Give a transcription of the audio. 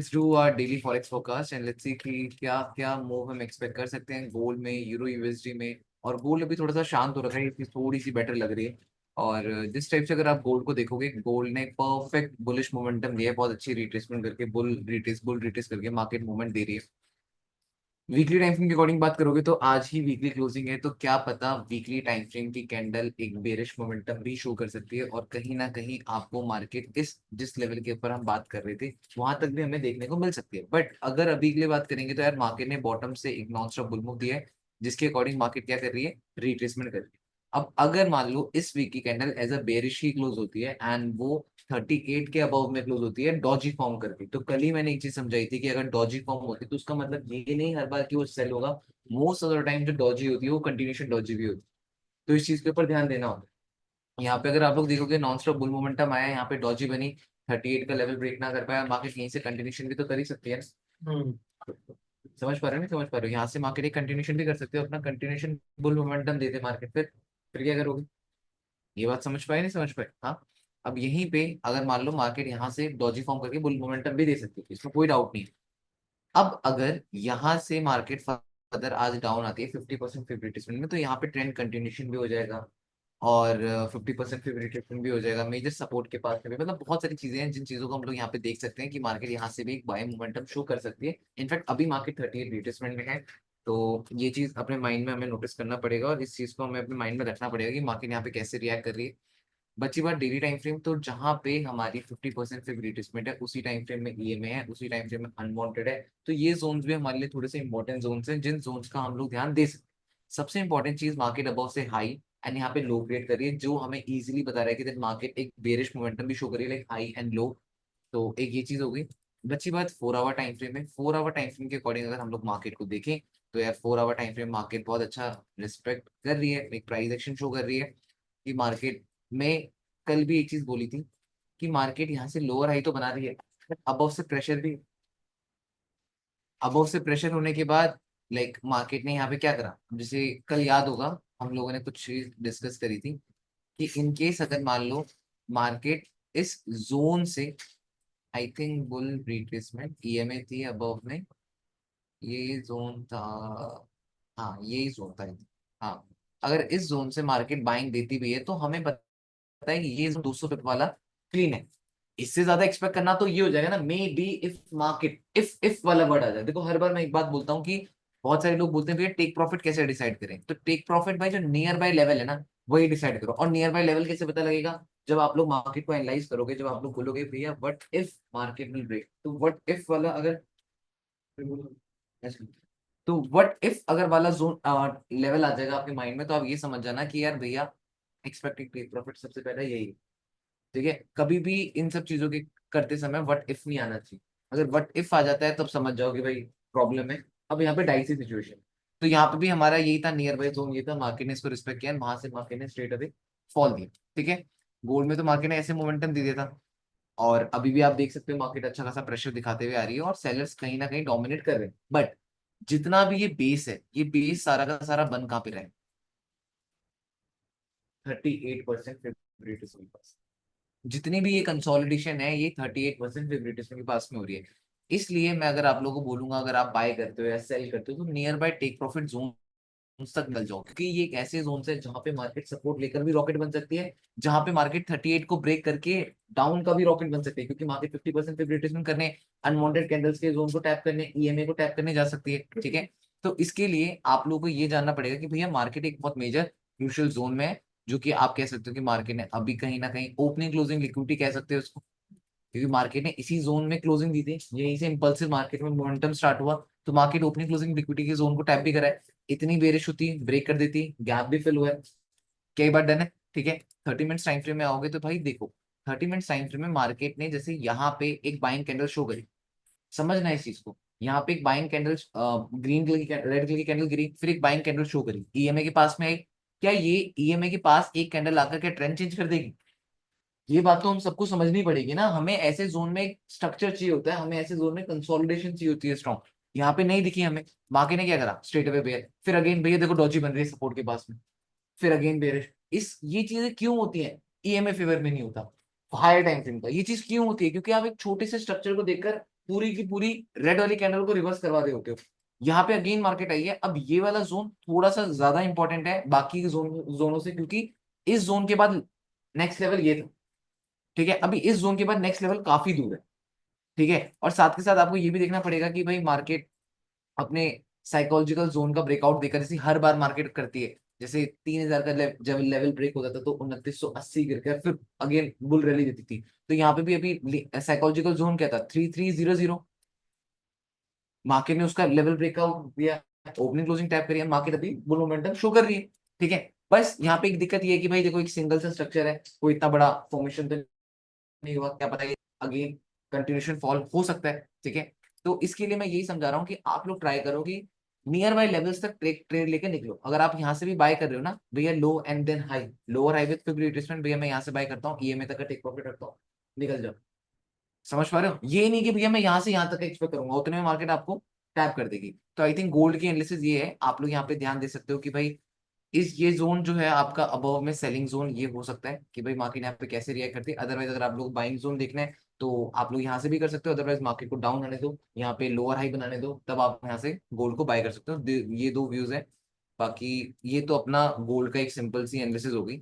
Let's do our daily forex forecast and let's see कि क्या क्या मूव हम एक्सपेक्ट कर सकते हैं गोल्ड में, यूरो यूएसडी में। और गोल्ड अभी थोड़ा सा शांत हो रखा है, ये चीज़ थोड़ी सी बेटर लग रही है। और जिस टाइप से अगर आप गोल्ड को देखोगे, गोल्ड ने परफेक्ट बुलिश मोमेंटम दिया है, बहुत अच्छी रिट्रेसमेंट करके बुल रिट्रेस करके मार्केट मूवमेंट दे रही है। वीकली टाइम फ्रेम के अकॉर्डिंग बात करोगे तो आज ही वीकली क्लोजिंग है, तो क्या पता वीकली टाइम फ्रेम की कैंडल एक बेरिश मोमेंटम भी शो कर सकती है और कहीं ना कहीं आपको मार्केट इस जिस लेवल के ऊपर हम बात कर रहे थे वहां तक भी हमें देखने को मिल सकती है। बट अगर अभी के लिए बात करेंगे तो यार मार्केट ने बॉटम से एक नॉन स्टॉप बुल मूव दिया है, जिसके अकॉर्डिंग मार्केट क्या कर रही है, रिट्रेसमेंट कर रही है। अब अगर मान लो इस वीक की कैंडल एज अ बेरिश ही क्लोज होती है एंड वो 38 के अबव में क्लोज होती है डॉजी फॉर्म करके, तो कल ही मैंने एक चीज समझाई थी कि अगर डॉजी फॉर्म होती है तो उसका मतलब ये नहीं हर बार कि वो सेल होगा। मोस्ट ऑफ द टाइम जो डॉजी होती है वो कंटिन्यूशन डॉजी भी होती है। तो इस चीज के ऊपर ध्यान देना होता है। यहाँ पे अगर आप लोग देखोगे नॉन स्टॉप बुल मोमेंटम आया, यहाँ पे डॉजी बनी, 38 का लेवल ब्रेक ना कर पाया, मार्केट यहीं से कंटिन्यूशन भी तो कर ही सकती है ना। समझ पा रहे हो, नहीं समझ पा रहे हो, यहाँ से मार्केट एक कंटिन्यूशन भी कर सकते हो, अपना कंटिन्यूशन बुल मोमेंटम देते मार्केट, फिर क्या करोगे? ये बात समझ पाए, नहीं समझ पाए? हाँ। अब यहीं पे अगर मान लो मार्केट यहाँ से डॉजी फॉर्म करके बुल मोमेंटम भी दे सकती है, इसमें कोई डाउट नहीं है। अब अगर यहाँ से मार्केट फर्दर आज डाउन आती है 50% फेवरेटिज्म में, तो यहाँ पे ट्रेंड कंटिन्यूशन भी हो जाएगा और 50% फेवरेटिज्म भी हो जाएगा मेजर सपोर्ट के पास में भी। मतलब बहुत सारी चीजें हैं जिन चीजों को हम लोग यहाँ पे देख सकते हैं कि मार्केट यहाँ से भी एक बाय मोमेंटम शो कर सकती है। इनफैक्ट अभी मार्केट 38 रिट्रेसमेंट में है, तो ये चीज अपने माइंड में हमें नोटिस करना पड़ेगा और इस चीज को हमें अपने माइंड में रखना पड़ेगा कि मार्केट यहाँ पे कैसे रिएक्ट कर रही है। बची बात डेली टाइम फ्रेम, तो जहां पे हमारी 50% फेवरेटिज्म है उसी टाइम फ्रेम में ईएमए है, उसी टाइम फ्रेम में अनवांटेड है। तो ये जोन्स भी हमारे लिए थोड़े से इंपॉर्टेंट जोन्स हैं जिन जोन्स का हम लोग ध्यान दे सकते हैं। सबसे इंपॉर्टेंट चीज मार्केट अबव से हाई एंड यहाँ पे लो क्रिएट करिए, जो हमें इजीली बता रहा है कि मार्केट एक बेरिश मोमेंटम भी शो करिए लाइक हाई एंड लो। तो एक ये चीज हो गई। बची बात 4 आवर टाइम फ्रेम में। 4 आवर टाइम फ्रेम के अकॉर्डिंग अगर हम लोग मार्केट को देखें तो यार 4 आवर टाइम फ्रेम मार्केट बहुत अच्छा रिस्पेक्ट कर रही है, एक प्राइस एक्शन शो कर रही है कि मार्केट में कल भी एक चीज बोली थी कि मार्केट यहाँ से लोअर हाई तो बना रही है, अबव से प्रेशर भी, अबव से प्रेशर होने के बाद लाइक मार्केट ने यहाँ पे क्या करा, जैसे कल याद होगा हम लोगों ने कुछ चीज डिस्कस करी थी कि इन केस अगर मान लो मार्केट इस जोन से, I think bull retracement EMA थी अबव में, ये जोन था, हाँ यही जोन था। हाँ, अगर इस जोन से मार्केट बाइंग देती भी है तो हमें पता है कि ये जोन 200 पिप वाला क्लीन है। इससे ज्यादा एक्सपेक्ट करना तो ये हो जाएगा ना, may be if market, if वाला वर्ड आ जाए। देखो हर बार मैं एक बात बोलता हूँ कि बहुत सारे लोग बोलते हैं भैया टेक प्रॉफिट कैसे डिसाइड करें, तो टेक प्रॉफिट भाई जो नियर बाय लेवल है ना वही डिसाइड करो। और नियर बाय लेवल कैसे पता लगेगा? जब आप लोग मार्केट को एनालाइज करोगे, जब आप लोग बोलोगे भैया what if market will break, तो व्हाट इफ वाला अगर, तो व्हाट इफ अगर वाला जोन लेवल आ जाएगा आपके माइंड में, तो आप ये समझ जाना कि यार भैया एक्सपेक्टेड टेक प्रॉफिट सबसे पहले यही है। ठीक है, कभी भी इन सब चीजों के करते समय व्हाट इफ नहीं आना चाहिए। अगर व्हाट इफ आ जाता है तब समझ जाओ कि भाई प्रॉब्लम है। अब यहाँ पे डाइसी सिचुएशन, तो यहाँ पे भी हमारा यही था, नियर बाय जोन ये था, मार्केट ने इसको रिस्पेक्ट किया, वहां से मार्केट ने स्ट्रेट अवे फॉल दिया। ठीक है, गोल्ड में तो मार्केट ने ऐसे मोमेंटम दे दिया था और अभी भी आप देख सकते हो मार्केट अच्छा खासा प्रेशर दिखाते हुए आ रही है और सेलर्स कहीं ना कहीं डोमिनेट कर रहे हैं। बट जितना भी ये बेस है, ये बेस सारा का सारा बन कहाँ पे रहे, 38% फेवरेटिज्म के पास। जितनी भी ये कंसोलिडेशन है ये 38% फेवरेटिज्म के पास में हो रही है। इसलिए मैं अगर आप लोगों को बोलूंगा अगर आप बाय करते हो या सेल करते हो तो near by take profit zone तक मिल जाओ, क्योंकि ये एक ऐसे जोन है जहां पे मार्केट सपोर्ट लेकर भी रॉकेट बन सकती है, जहां पे मार्केट 38 को ब्रेक करके डाउन का भी रॉकेट बन सकती है, क्योंकि मार्केट 50% फेवरेटिज्म करने, अनवांटेड कैंडल्स के जोन को टैप करने, ईएमए को टैप करने जा सकती है। ठीक है, तो इसके लिए आप लोगों को ये जानना पड़ेगा कि भैया मार्केट एक बहुत मेजर क्रूशियल जोन में है, जो कि आप कह सकते हो कि मार्केट ने अभी कहीं ना कहीं ओपनिंग क्लोजिंग लिक्विडिटी कह सकते हो उसको, क्योंकि मार्केट ने इसी जोन में क्लोजिंग दी थी, यहीं से इंपल्सिव मार्केट में मोमेंटम स्टार्ट हुआ, तो मार्केट ओपनिंग क्लोजिंग लिक्विडिटी के जोन को टैप भी करा है। इतनी बेरिश होती ब्रेक कर देती, गैप भी फिल हुआ है, कई बार डन है। ठीक है, 30 मिनट्स टाइम फ्रेम में आओगे तो भाई देखो 30 मिनट्स टाइम फ्रेम में मार्केट ने जैसे यहाँ पे एक बाइंग कैंडल शो करी, समझना इस चीज को, यहाँ पे एक बाइंग कैंडल, ग्रीन कलर की रेड कलर की कैंडल गिरी, फिर एक बाइंग कैंडल शो करी ईएमए के पास में आई। क्या ये ईएमए के पास एक कैंडल आकर के ट्रेंड चेंज कर देगी? ये बात तो हम सबको समझनी पड़ेगी ना। हमें ऐसे जोन में स्ट्रक्चर चाहिए होता है, हमें ऐसे जोन में कंसोलिडेशन चाहिए होती है स्ट्रॉन्ग। यहाँ पे नहीं दिखी हमें, मार्केट ने क्या करा, स्ट्रेट अवे बेयर, फिर अगेन भैया देखो डॉजी बन रही है सपोर्ट के पास में, फिर अगेन बेरिश। इस ये चीजें क्यों होती हैं? ईएमए फेवर में नहीं होता हायर टाइम फ्रेम का, ये चीज क्यों होती है? क्योंकि आप एक छोटे से स्ट्रक्चर को देखकर पूरी की पूरी रेड वाली कैंडल को रिवर्स करवा रहे होते हो। यहाँ पे अगेन मार्केट आई है। अब ये वाला जोन थोड़ा सा ज्यादा इंपॉर्टेंट है बाकी जोनों से, क्योंकि इस जोन के बाद नेक्स्ट लेवल ये था। ठीक है, अभी इस जोन के बाद नेक्स्ट लेवल काफी दूर है। ठीक है, और साथ के साथ आपको ये भी देखना पड़ेगा कि भाई मार्केट अपने साइकोलॉजिकल जोन का ब्रेकआउट देकर, जैसे हर बार मार्केट करती है, जैसे 3000 का जब लेवल ब्रेक होता था तो 2980 गिर फिर अगेन बुल रैली देती थी। तो यहाँ पे भी अभी साइकोलॉजिकल जोन क्या था, 3300। मार्केट ने उसका लेवल ब्रेकआउट दिया, ओपनिंग क्लोजिंग टैप करिए, मार्केट अभी बुल मोमेंटम शो कर रही है। ठीक है, बस यहाँ पे एक दिक्कत ये है कि भाई देखो एक सिंगल सा स्ट्रक्चर है, कोई इतना बड़ा फॉर्मेशन तो नहीं हुआ, क्या पता अगेन कंटिन्यूशन फॉल हो सकता है। ठीक है, तो इसके लिए मैं यही समझा रहा हूँ कि आप लोग ट्राई करो कि नियर बाय लेवल्स तक ट्रेड लेके निकलो। अगर आप यहाँ से भी बाय कर रहे हो ना भैया, low and then high, lower high with फिर रिट्रेसमेंट, भैया मैं यहाँ से बाय करता हूँ, ईएमए तक का टेक प्रॉफिट रखता हूँ, निकल जाओ। समझ पा रहे हो, ये नहीं कि भैया मैं यहाँ से यहाँ तक एक्सपेक्ट करूंगा, उतने में मार्केट आपको टैप कर देगी। तो आई थिंक गोल्ड की एनालिसिस ये है, आप लोग यहाँ पे ध्यान दे सकते हो कि भाई इस ये जोन जो है आपका अबव में सेलिंग जोन ये हो सकता है कि भाई मार्केट यहाँ पे कैसे रिएक्ट करती है। अदरवाइज अगर आप लोग बाइंग जोन देखना है तो आप लोग यहाँ से भी कर सकते हो, अदरवाइज मार्केट को डाउन आने दो, यहाँ पे लोअर हाई बनाने दो, तब आप यहाँ से गोल्ड को बाय कर सकते हो। ये दो व्यूज है। बाकी ये तो अपना गोल्ड का एक सिंपल सी एनालिसिस होगी।